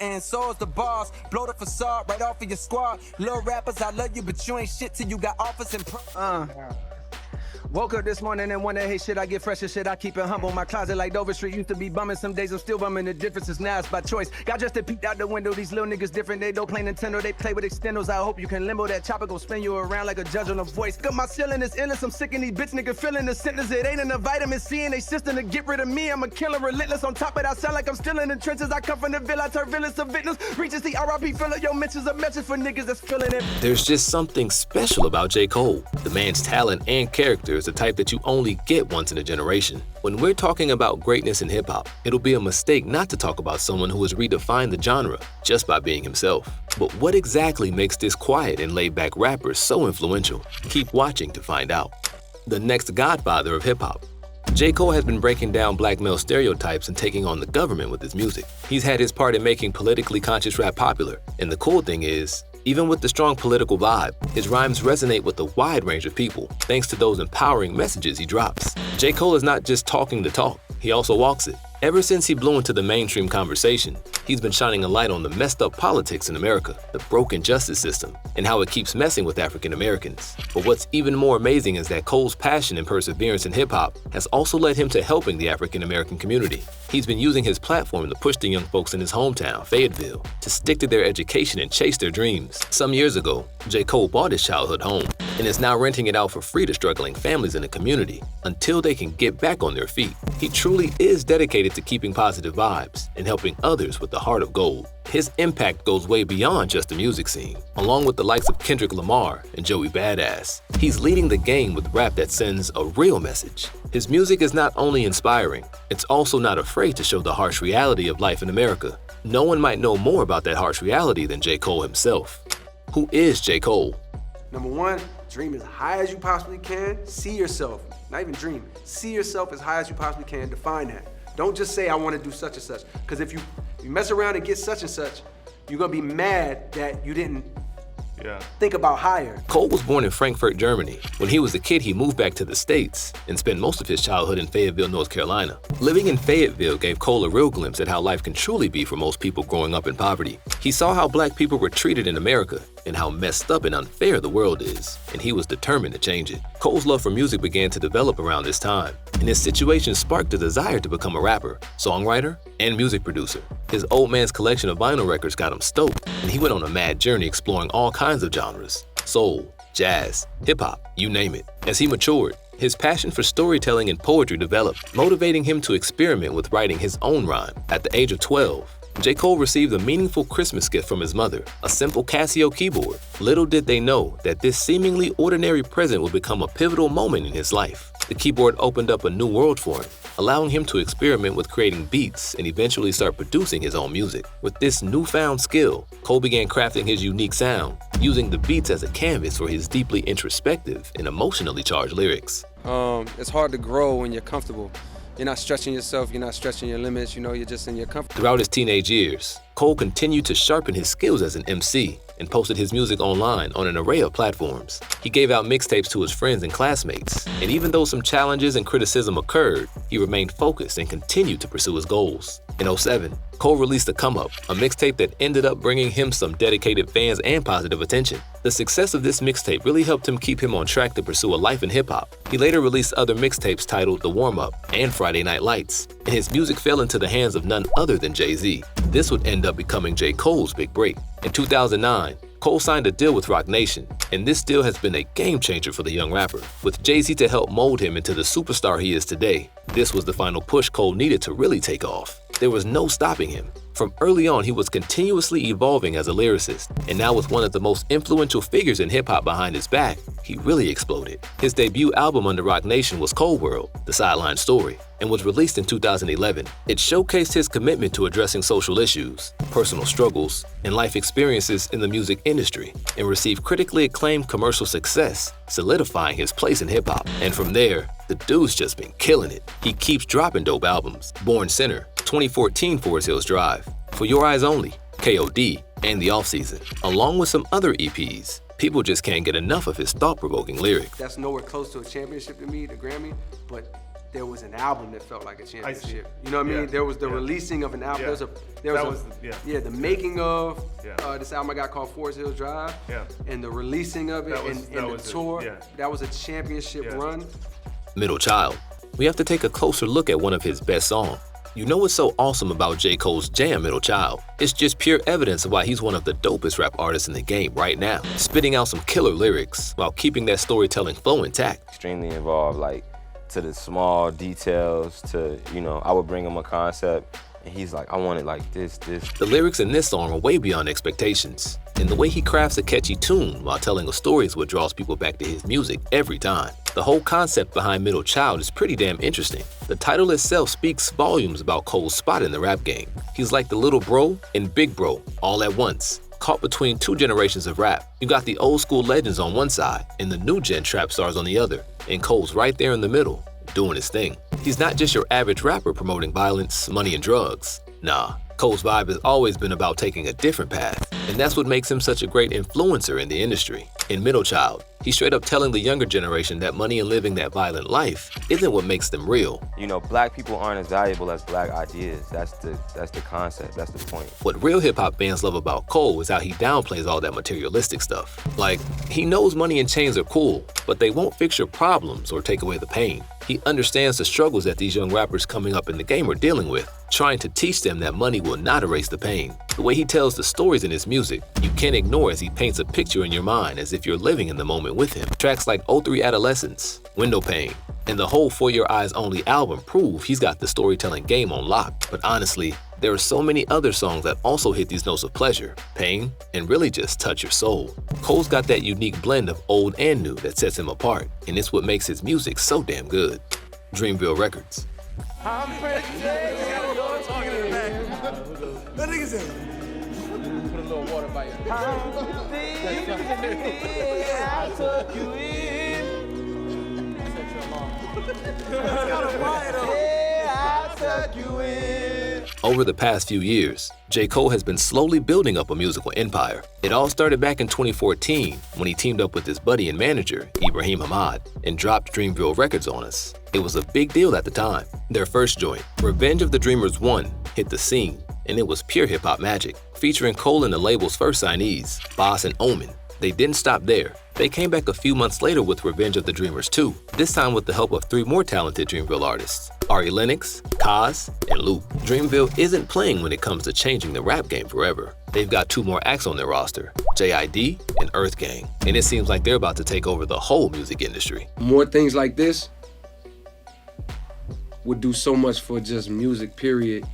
And so is the boss. Blow the facade right off of your squad. Little rappers, I love you, but you ain't shit till you got office and Woke up this morning and wonder, hey shit, I get fresh as shit, I keep it humble. My closet like Dover Street used to be bumming. Some days I'm still bumming, the difference is now it's by choice. Got just to peek out the window, these little niggas different. They don't play Nintendo, they play with extendos. I hope you can limbo that chopper, go spin you around like a judge on a voice. Got my ceiling is endless, I'm sick of these bitch niggas feeling the sentence. It ain't enough vitamin C in they system to get rid of me. I'm a killer, relentless. On top of that, I sound like I'm still in the trenches. I come from the villa, I turn villains to victims. Reaches the RIP filler, yo, mentions a message for niggas that's feeling it. There's just something special about J. Cole. The man's talent and character is the type that you only get once in a generation. When we're talking about greatness in hip-hop, it'll be a mistake not to talk about someone who has redefined the genre just by being himself. But what exactly makes this quiet and laid-back rapper so influential? Keep watching to find out. The next godfather of hip-hop. J. Cole has been breaking down black male stereotypes and taking on the government with his music. He's had his part in making politically conscious rap popular, and the cool thing is, even with the strong political vibe, his rhymes resonate with a wide range of people thanks to those empowering messages he drops. J. Cole is not just talking the talk, he also walks it. Ever since he blew into the mainstream conversation, he's been shining a light on the messed up politics in America, the broken justice system, and how it keeps messing with African Americans. But what's even more amazing is that Cole's passion and perseverance in hip-hop has also led him to helping the African American community. He's been using his platform to push the young folks in his hometown, Fayetteville, to stick to their education and chase their dreams. Some years ago, J. Cole bought his childhood home and is now renting it out for free to struggling families in the community until they can get back on their feet. He truly is dedicated to keeping positive vibes and helping others with the heart of gold. His impact goes way beyond just the music scene. Along with the likes of Kendrick Lamar and Joey Badass, he's leading the game with rap that sends a real message. His music is not only inspiring, it's also not afraid to show the harsh reality of life in America. No one might know more about that harsh reality than J. Cole himself. Who is J. Cole? Number one, dream as high as you possibly can. See yourself, not even dream. See yourself as high as you possibly can. Define that. Don't just say, I want to do such and such. Because if you mess around and get such and such, you're going to be mad that you didn't think about higher. Cole was born in Frankfurt, Germany. When he was a kid, he moved back to the States and spent most of his childhood in Fayetteville, North Carolina. Living in Fayetteville gave Cole a real glimpse at how life can truly be for most people growing up in poverty. He saw how black people were treated in America and how messed up and unfair the world is, and he was determined to change it. Cole's love for music began to develop around this time, and his situation sparked a desire to become a rapper, songwriter, and music producer. His old man's collection of vinyl records got him stoked, and he went on a mad journey exploring all kinds of genres: soul, jazz, hip-hop, you name it. As he matured, his passion for storytelling and poetry developed, motivating him to experiment with writing his own rhyme. At the age of 12, J. Cole received a meaningful Christmas gift from his mother, a simple Casio keyboard. Little did they know that this seemingly ordinary present would become a pivotal moment in his life. The keyboard opened up a new world for him, allowing him to experiment with creating beats and eventually start producing his own music. With this newfound skill, Cole began crafting his unique sound, using the beats as a canvas for his deeply introspective and emotionally charged lyrics. It's hard to grow when you're comfortable. You're not stretching yourself, you're not stretching your limits, you're just in your comfort. Throughout his teenage years, Cole continued to sharpen his skills as an MC and posted his music online on an array of platforms. He gave out mixtapes to his friends and classmates, and even though some challenges and criticism occurred, he remained focused and continued to pursue his goals. In 2007, Cole released a Come Up, a mixtape that ended up bringing him some dedicated fans and positive attention. The success of this mixtape really helped him keep him on track to pursue a life in hip-hop. He later released other mixtapes titled The Warm Up and Friday Night Lights, and his music fell into the hands of none other than Jay-Z. This would end up becoming J. Cole's big break. In 2009, Cole signed a deal with Roc Nation, and this deal has been a game changer for the young rapper. With Jay-Z to help mold him into the superstar he is today, this was the final push Cole needed to really take off. There was no stopping him. From early on, he was continuously evolving as a lyricist, and now with one of the most influential figures in hip-hop behind his back, he really exploded. His debut album under Roc Nation was Cold World, The Sideline Story, and was released in 2011. It showcased his commitment to addressing social issues, personal struggles, and life experiences in the music industry, and received critically acclaimed commercial success, solidifying his place in hip-hop. And from there, the dude's just been killing it. He keeps dropping dope albums: Born Sinner, 2014 Forest Hills Drive, For Your Eyes Only, KOD, and The Offseason, along with some other EPs. People just can't get enough of his thought-provoking lyrics. That's nowhere close to a championship to me, the Grammy, but there was an album that felt like a championship. You know what I mean? Yeah. There was the releasing of an album. Yeah. The making of this album I got called Forest Hills Drive. Yeah. And the releasing of it and the tour. Yeah. That was a championship run. Middle Child. We have to take a closer look at one of his best songs. You know what's so awesome about J. Cole's jam, Middle Child? It's just pure evidence of why he's one of the dopest rap artists in the game right now, spitting out some killer lyrics while keeping that storytelling flow intact. Extremely involved, like, to the small details, to, you know, I would bring him a concept, and he's like, I want it like this. The lyrics in this song are way beyond expectations, and the way he crafts a catchy tune while telling a story is what draws people back to his music every time. The whole concept behind Middle Child is pretty damn interesting. The title itself speaks volumes about Cole's spot in the rap game. He's like the little bro and big bro all at once, caught between two generations of rap. You got the old school legends on one side and the new gen trap stars on the other, and Cole's right there in the middle, doing his thing. He's not just your average rapper promoting violence, money, and drugs. Nah, Cole's vibe has always been about taking a different path, and that's what makes him such a great influencer in the industry. In Middle Child, he's straight up telling the younger generation that money and living that violent life isn't what makes them real. You know, black people aren't as valuable as black ideas. That's the concept, that's the point. What real hip-hop fans love about Cole is how he downplays all that materialistic stuff. Like, he knows money and chains are cool, but they won't fix your problems or take away the pain. He understands the struggles that these young rappers coming up in the game are dealing with, trying to teach them that money will not erase the pain. The way he tells the stories in his music, you can't ignore as he paints a picture in your mind as if you're living in the moment with him. Tracks like 03 Adolescence, Window Pane, and the whole For Your Eyes Only album prove he's got the storytelling game on lock. But honestly, there are so many other songs that also hit these notes of pleasure, pain, and really just touch your soul. Cole's got that unique blend of old and new that sets him apart, and it's what makes his music so damn good. Dreamville Records. Over the past few years, J. Cole has been slowly building up a musical empire. It all started back in 2014 when he teamed up with his buddy and manager, Ibrahim Hamad, and dropped Dreamville Records on us. It was a big deal at the time. Their first joint, Revenge of the Dreamers 1, hit the scene, and it was pure hip-hop magic, featuring Cole and the label's first signees, Boss and Omen. They didn't stop there. They came back a few months later with Revenge of the Dreamers 2, this time with the help of 3 more talented Dreamville artists, Ari Lennox, Kaz, and Luke. Dreamville isn't playing when it comes to changing the rap game forever. They've got 2 more acts on their roster, JID and Earth Gang, and it seems like they're about to take over the whole music industry. More things like this would do so much for just music, period.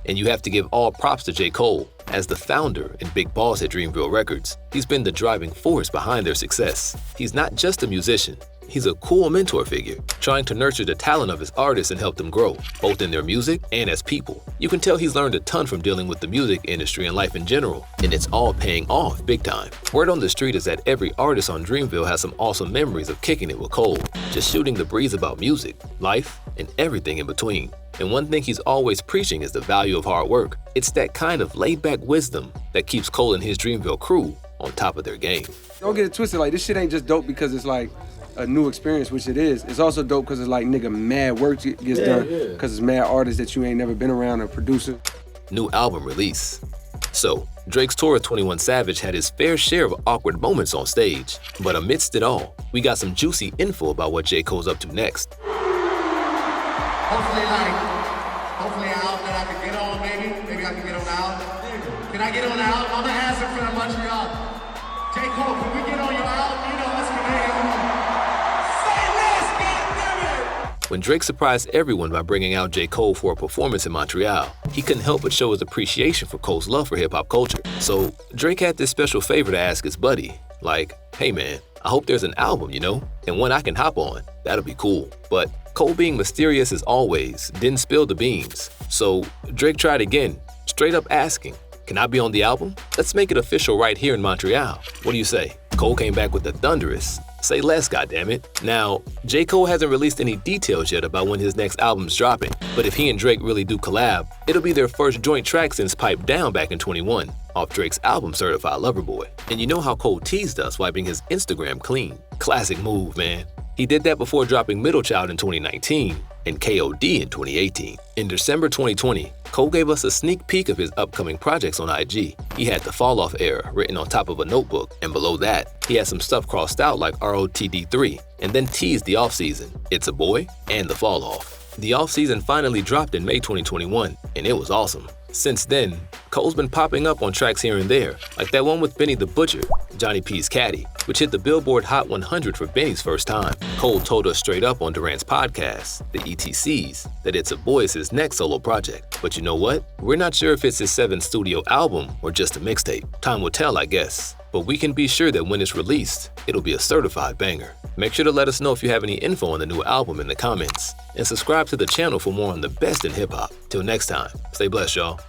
And you have to give all props to J. Cole. As the founder and big boss at Dreamville Records, he's been the driving force behind their success. He's not just a musician, he's a cool mentor figure, trying to nurture the talent of his artists and help them grow, both in their music and as people. You can tell he's learned a ton from dealing with the music industry and life in general, and it's all paying off big time. Word on the street is that every artist on Dreamville has some awesome memories of kicking it with Cole, just shooting the breeze about music, life, and everything in between. And one thing he's always preaching is the value of hard work. It's that kind of laid-back wisdom that keeps Cole and his Dreamville crew on top of their game. Don't get it twisted, like this shit ain't just dope because it's like a new experience, which it is. It's also dope because it's like, nigga, mad work gets done because it's mad artists that you ain't never been around or producer. New album release. So, Drake's tour of 21 Savage had his fair share of awkward moments on stage. But amidst it all, we got some juicy info about what J. Cole's up to next. Hopefully an album that I can get on, maybe I can get on the album. Can I get on the album? I'm gonna ask in front of Montreal. J. Cole, can we get on your album? You know, let's get in. Say less, goddammit! When Drake surprised everyone by bringing out J. Cole for a performance in Montreal, he couldn't help but show his appreciation for Cole's love for hip-hop culture. So Drake had this special favor to ask his buddy, like, hey man, I hope there's an album, you know, and one I can hop on. That'll be cool. But Cole, being mysterious as always, didn't spill the beans. So Drake tried again, straight up asking, can I be on the album? Let's make it official right here in Montreal. What do you say? Cole came back with the thunderous, say less, goddammit. Now, J. Cole hasn't released any details yet about when his next album's dropping, but if he and Drake really do collab, it'll be their first joint track since Pipe Down back in 21, off Drake's album Certified Lover Boy. And you know how Cole teased us wiping his Instagram clean. Classic move, man. He did that before dropping Middle Child in 2019 and KOD in 2018. In December 2020, Cole gave us a sneak peek of his upcoming projects on IG. He had the Fall Off Era written on top of a notebook, and below that, he had some stuff crossed out like ROTD3, and then teased the offseason, It's a Boy, and the Fall Off. The offseason finally dropped in May 2021, and it was awesome. Since then, Cole's been popping up on tracks here and there, like that one with Benny the Butcher, Johnny P's Caddy, which hit the Billboard Hot 100 for Benny's first time. Cole told us straight up on Durant's podcast, the ETCs, that It's a Boy is his next solo project. But you know what? We're not sure if it's his 7th studio album or just a mixtape. Time will tell, I guess. But we can be sure that when it's released, it'll be a certified banger. Make sure to let us know if you have any info on the new album in the comments. And subscribe to the channel for more on the best in hip-hop. Till next time, stay blessed, y'all.